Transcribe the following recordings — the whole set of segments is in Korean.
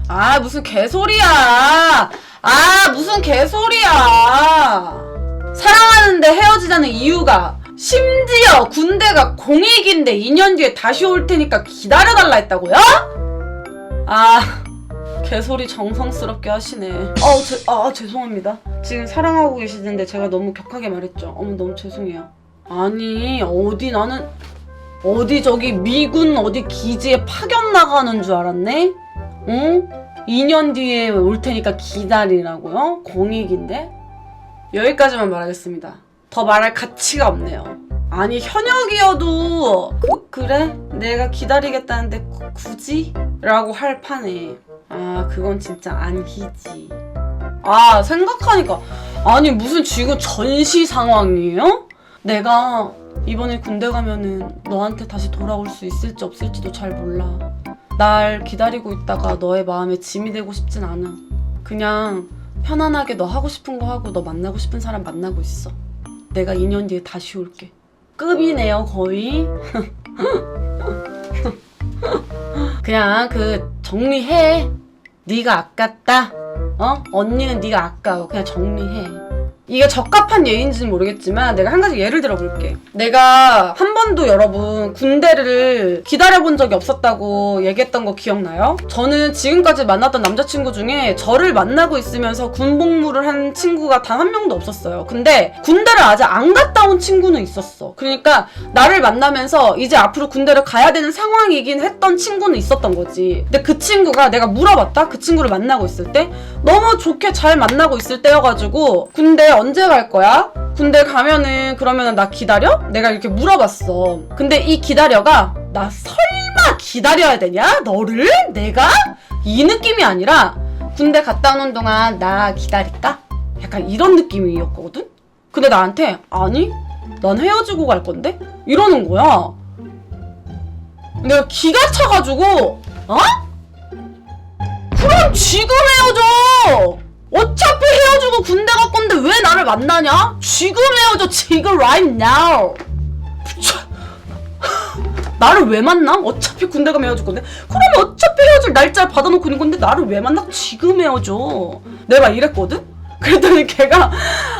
아, 무슨 개소리야. 아, 무슨 개소리야. 사랑하는데 헤어지자는 이유가 심지어 군대가 공익인데 2년 뒤에 다시 올 테니까 기다려달라 했다고요? 아, 개소리 정성스럽게 하시네. 죄송합니다. 지금 사랑하고 계시는데 제가 너무 격하게 말했죠. 너무 죄송해요. 아니, 어디 저기 미군 어디 기지에 파견 나가는 줄 알았네? 응? 2년 뒤에 올 테니까 기다리라고요? 공익인데? 여기까지만 말하겠습니다. 더 말할 가치가 없네요. 아니, 현역이어도 그래? 내가 기다리겠다는데 굳이? 라고 할 판에 아, 그건 진짜 아니지. 아, 생각하니까 아니, 무슨 지금 전시 상황이에요? 내가 이번에 군대 가면은 너한테 다시 돌아올 수 있을지 없을지도 잘 몰라. 날 기다리고 있다가 너의 마음에 짐이 되고 싶진 않아. 그냥 편안하게 너 하고 싶은 거 하고 너 만나고 싶은 사람 만나고 있어. 내가 2년 뒤에 다시 올게. 급이네요, 거의. 그냥 정리해. 네가 아깝다. 언니는 네가 아까워. 그냥 정리해. 이게 적합한 예인지는 모르겠지만 내가 한 가지 예를 들어볼게. 내가 한 번도 여러분 군대를 기다려본 적이 없었다고 얘기했던 거 기억나요? 저는 지금까지 만났던 남자친구 중에 저를 만나고 있으면서 군복무를 한 친구가 단 한 명도 없었어요. 근데 군대를 아직 안 갔다 온 친구는 있었어. 그러니까 나를 만나면서 이제 앞으로 군대를 가야 되는 상황이긴 했던 친구는 있었던 거지. 근데 그 친구가 내가 물어봤다? 그 친구를 만나고 있을 때 너무 좋게 잘 만나고 있을 때여가지고 군대 언제 갈 거야? 군대 가면은 그러면은 나 기다려? 내가 이렇게 물어봤어. 근데 이 기다려가 나 설마 기다려야 되냐? 너를? 내가? 이 느낌이 아니라 군대 갔다 오는 동안 나 기다릴까? 약간 이런 느낌이었거든? 근데 나한테 아니? 난 헤어지고 갈 건데? 이러는 거야. 내가 기가 차가지고 그럼 지금 헤어져! 어차피 헤어지고 군대 갈 건데 왜 나를 만나냐? 지금 헤어져, 지금 right now. 나를 왜 만나? 어차피 군대 가면 헤어질 건데. 그러면 어차피 헤어질 날짜를 받아놓고 있는 건데 나를 왜 만나? 지금 헤어져. 내가 이랬거든? 그랬더니 걔가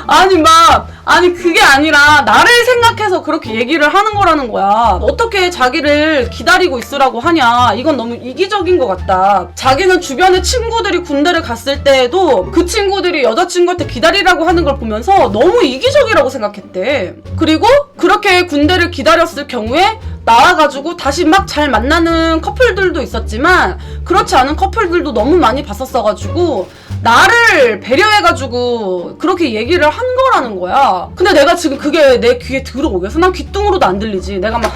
아니 그게 아니라 나를 생각해서 그렇게 얘기를 하는 거라는 거야. 어떻게 자기를 기다리고 있으라고 하냐. 이건 너무 이기적인 것 같다. 자기는 주변에 친구들이 군대를 갔을 때에도 그 친구들이 여자친구한테 기다리라고 하는 걸 보면서 너무 이기적이라고 생각했대. 그리고 그렇게 군대를 기다렸을 경우에 나와가지고 다시 막 잘 만나는 커플들도 있었지만 그렇지 않은 커플들도 너무 많이 봤었어가지고 나를 배려해가지고 그렇게 얘기를 한 거라는 거야. 근데 내가 지금 그게 내 귀에 들어오겠어? 난 귀뚱으로도 안 들리지. 내가 막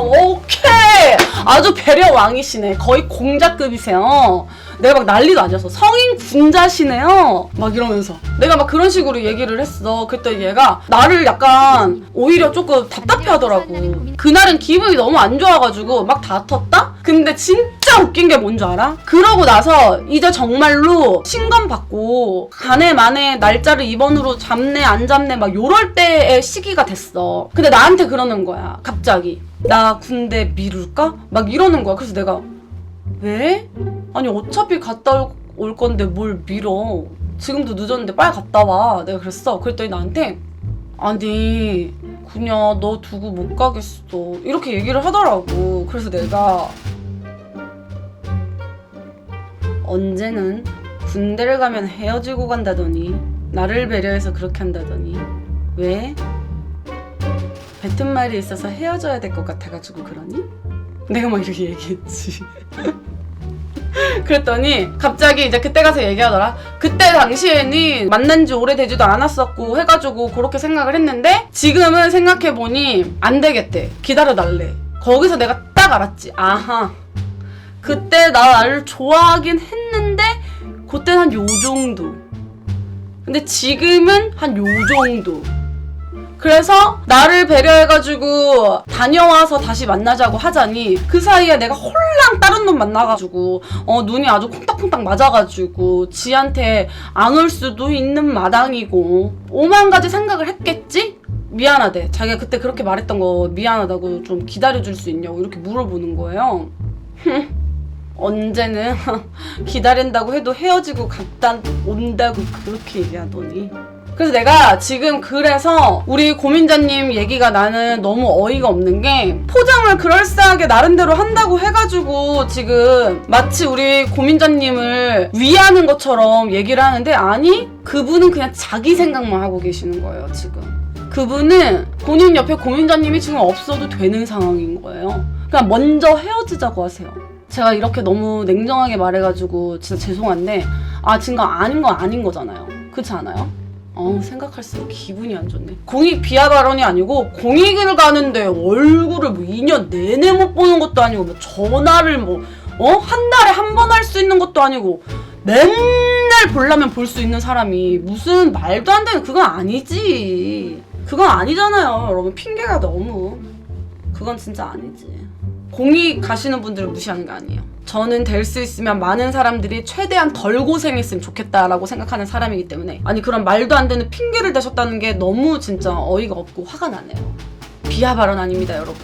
오케이 아주 배려 왕이시네. 거의 공자급이세요. 내가 막 난리도 아니었어. 성인 군자시네요. 막 이러면서 내가 막 그런 식으로 얘기를 했어. 그랬더니 얘가 나를 약간 오히려 조금 답답해 하더라고. 그날은 기분이 너무 안 좋아가지고 막 다퉜다? 근데 진짜 웃긴 게 뭔 줄 알아? 그러고 나서 이제 정말로 신검 받고 가네 마네 날짜를 입원으로 잡네 안 잡네 막 요럴 때의 시기가 됐어. 근데 나한테 그러는 거야. 갑자기 나 군대 미룰까? 막 이러는 거야. 그래서 내가 왜? 아니 어차피 갔다 올 건데 뭘 미뤄. 지금도 늦었는데 빨리 갔다 와. 내가 그랬어. 그랬더니 나한테 아니 그냥 너 두고 못 가겠어 이렇게 얘기를 하더라고. 그래서 내가 언제는 군대를 가면 헤어지고 간다더니 나를 배려해서 그렇게 한다더니 왜? 뱉은 말이 있어서 헤어져야 될 것 같아가지고 그러니? 내가 막 이렇게 얘기했지. 그랬더니 갑자기 이제 그때 가서 얘기하더라. 그때 당시에는 만난 지 오래되지도 않았었고 해가지고 그렇게 생각을 했는데 지금은 생각해보니 안 되겠대. 기다려달래. 거기서 내가 딱 알았지. 아하. 그때 나를 좋아하긴 했는데 그때는 한 요 정도. 근데 지금은 한 요 정도. 그래서 나를 배려해가지고 다녀와서 다시 만나자고 하자니 그 사이에 내가 홀랑 다른 놈 만나가지고 눈이 아주 콩닥콩닥 맞아가지고 지한테 안 올 수도 있는 마당이고 오만 가지 생각을 했겠지? 미안하대. 자기가 그때 그렇게 말했던 거 미안하다고 좀 기다려줄 수 있냐고 이렇게 물어보는 거예요. 언제는 기다린다고 해도 헤어지고 갔다 온다고 그렇게 얘기하더니. 그래서 내가 지금 그래서 우리 고민자님 얘기가 나는 너무 어이가 없는 게 포장을 그럴싸하게 나름대로 한다고 해가지고 지금 마치 우리 고민자님을 위하는 것처럼 얘기를 하는데 아니 그분은 그냥 자기 생각만 하고 계시는 거예요 지금. 그분은 본인 옆에 고민자님이 지금 없어도 되는 상황인 거예요. 그냥 먼저 헤어지자고 하세요. 제가 이렇게 너무 냉정하게 말해가지고 진짜 죄송한데 지금 아닌 건 아닌 거잖아요. 그렇지 않아요? 생각할수록 기분이 안 좋네. 공익 비하 발언이 아니고 공익을 가는데 얼굴을 뭐 2년 내내 못 보는 것도 아니고 뭐 전화를 한 달에 한 번 할 수 있는 것도 아니고 맨날 보려면 볼 수 있는 사람이 무슨 말도 안 되는 그건 아니지. 그건 아니잖아요 여러분. 핑계가 너무 그건 진짜 아니지. 공익 가시는 분들을 무시하는 게 아니에요. 저는 될 수 있으면 많은 사람들이 최대한 덜 고생했으면 좋겠다라고 생각하는 사람이기 때문에 아니 그런 말도 안 되는 핑계를 대셨다는 게 너무 진짜 어이가 없고 화가 나네요. 비하 발언 아닙니다 여러분.